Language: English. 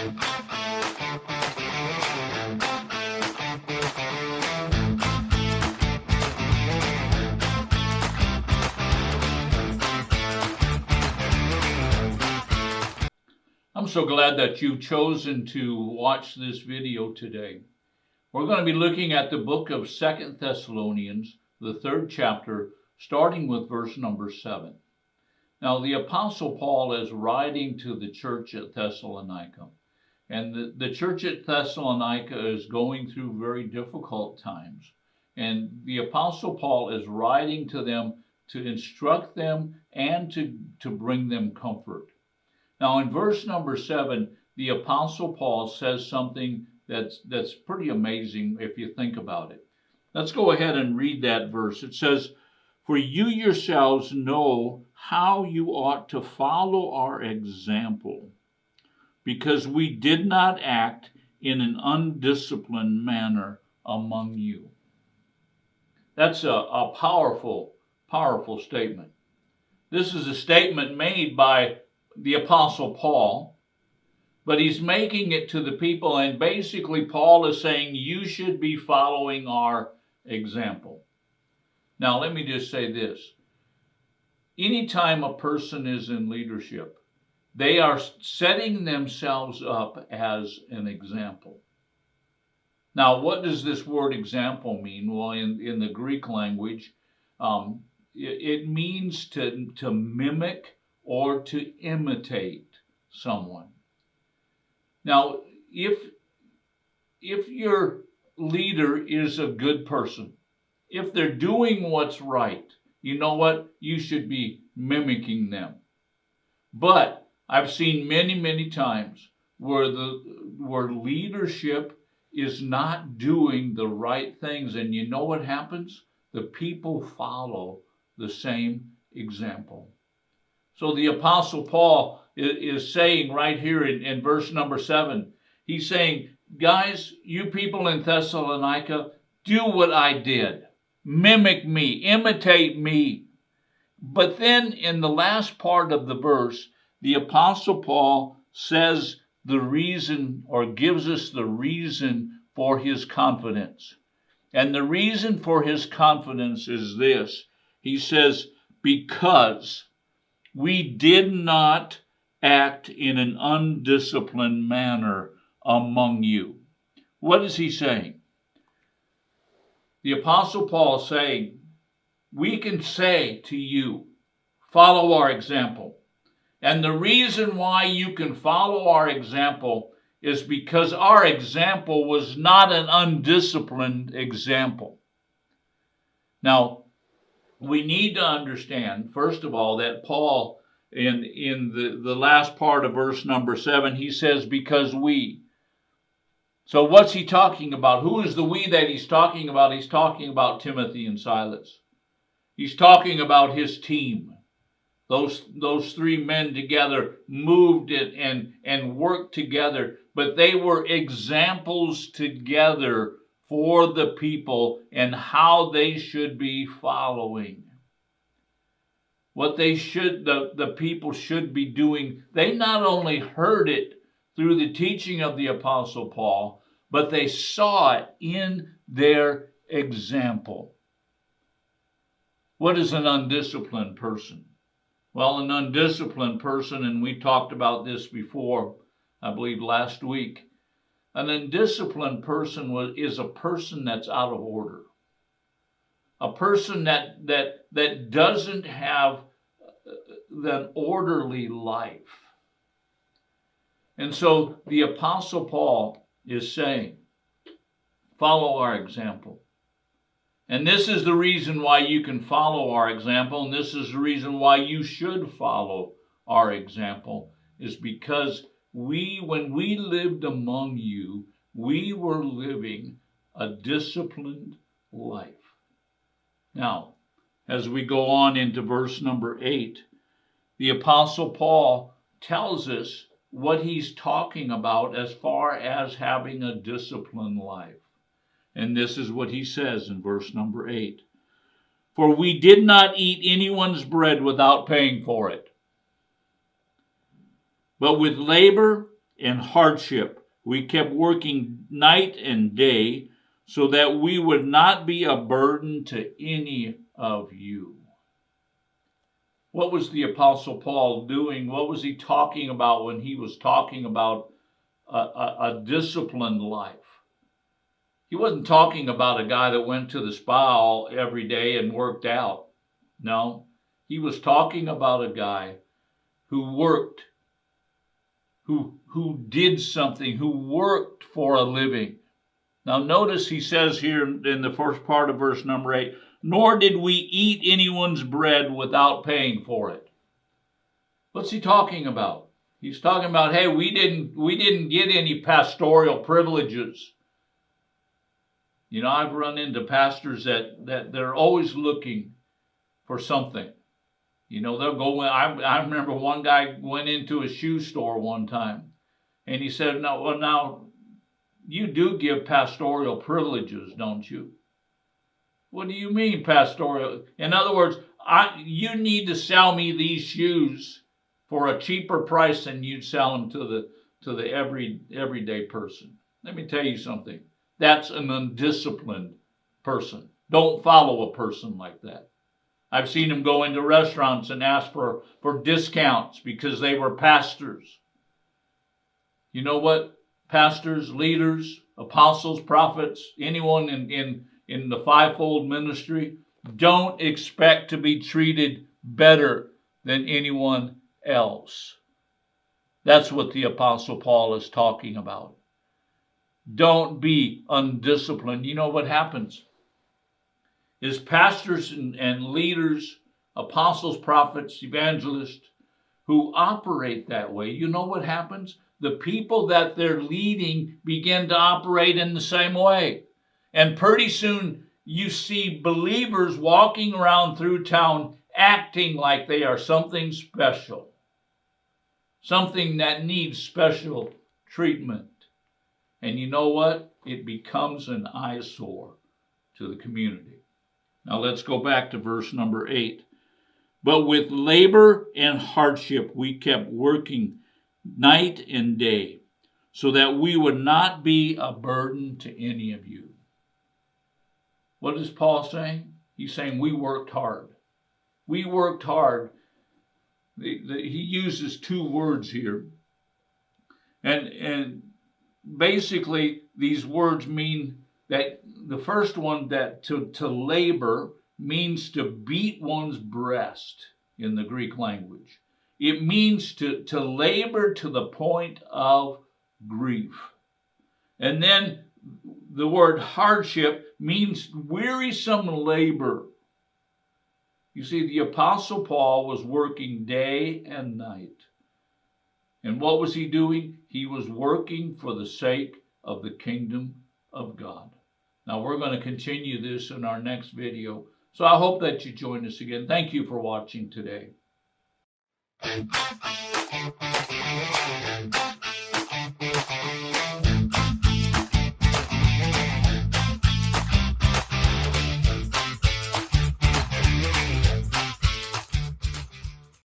I'm so glad that you've chosen to watch this video today. We're going to be looking at the book of 2 Thessalonians, the 3rd chapter, starting with verse number 7. Now, the Apostle Paul is writing to the church at Thessalonica, and the church at Thessalonica is going through very difficult times. And the Apostle Paul is writing to them to instruct them and to bring them comfort. Now, in verse number 7, the Apostle Paul says something that's pretty amazing if you think about it. Let's go ahead and read that verse. It says, "For you yourselves know how you ought to follow our example, because we did not act in an undisciplined manner among you." That's a powerful, powerful statement. This is a statement made by the Apostle Paul, but he's making it to the people, and basically Paul is saying you should be following our example. Now, let me just say this. Anytime a person is in leadership, they are setting themselves up as an example. Now, what does this word example mean? Well, in the Greek language, it means to mimic or to imitate someone. Now, if your leader is a good person, if they're doing what's right, you know what? You should be mimicking them. But I've seen many, many times where leadership is not doing the right things, and you know what happens? The people follow the same example. So the Apostle Paul is saying right here in verse number 7, he's saying, guys, you people in Thessalonica, do what I did. Mimic me, imitate me. But then in the last part of the verse, the Apostle Paul says the reason, or gives us the reason for his confidence. And the reason for his confidence is this. He says, because we did not act in an undisciplined manner among you. What is he saying? The Apostle Paul is saying, we can say to you, follow our example. And the reason why you can follow our example is because our example was not an undisciplined example. Now, we need to understand, first of all, that Paul, in the last part of verse number 7, he says, because we. So what's he talking about? Who is the we that he's talking about? He's talking about Timothy and Silas. He's talking about his team. Those three men together moved it and worked together, but they were examples together for the people and how they should be following. What the people should be doing. They not only heard it through the teaching of the Apostle Paul, but they saw it in their example. What is an undisciplined person? Well, an undisciplined person, and we talked about this before, I believe last week. An undisciplined person is a person that's out of order. A person that doesn't have an orderly life. And so the Apostle Paul is saying, follow our example. And this is the reason why you can follow our example, and this is the reason why you should follow our example, is because when we lived among you, we were living a disciplined life. Now, as we go on into verse number 8, the Apostle Paul tells us what he's talking about as far as having a disciplined life. And this is what he says in verse number 8. For we did not eat anyone's bread without paying for it, but with labor and hardship. We kept working night and day so that we would not be a burden to any of you. What was the Apostle Paul doing? What was he talking about when he was talking about a disciplined life? He wasn't talking about a guy that went to the spa every day and worked out. No, he was talking about a guy who worked, who did something, who worked for a living. Now notice he says here in the first part of verse number 8, nor did we eat anyone's bread without paying for it. What's he talking about? He's talking about, hey, we didn't get any pastoral privileges. You know, I've run into pastors that they're always looking for something. You know, they'll go in. I remember one guy went into a shoe store one time, and he said, "No, well, now you do give pastoral privileges, don't you?" What do you mean pastoral? In other words, you need to sell me these shoes for a cheaper price than you'd sell them to the everyday person. Let me tell you something. That's an undisciplined person. Don't follow a person like that. I've seen them go into restaurants and ask for discounts because they were pastors. You know what? Pastors, leaders, apostles, prophets, anyone in the fivefold ministry, don't expect to be treated better than anyone else. That's what the Apostle Paul is talking about. Don't be undisciplined. You know what happens is pastors and leaders, apostles, prophets, evangelists who operate that way, you know what happens? The people that they're leading begin to operate in the same way. And pretty soon you see believers walking around through town acting like they are something special, something that needs special treatment. And you know what? It becomes an eyesore to the community. Now let's go back to verse number 8. But with labor and hardship we kept working night and day, so that we would not be a burden to any of you. What is Paul saying? He's saying we worked hard. We worked hard. He uses two words here. And basically these words mean that the first one, that to labor, means to beat one's breast in the Greek language. It means to labor to the point of grief. And then the word hardship means wearisome labor. You see, the Apostle Paul was working day and night. And what was he doing? He was working for the sake of the kingdom of God. Now, we're going to continue this in our next video. So I hope that you join us again. Thank you for watching today.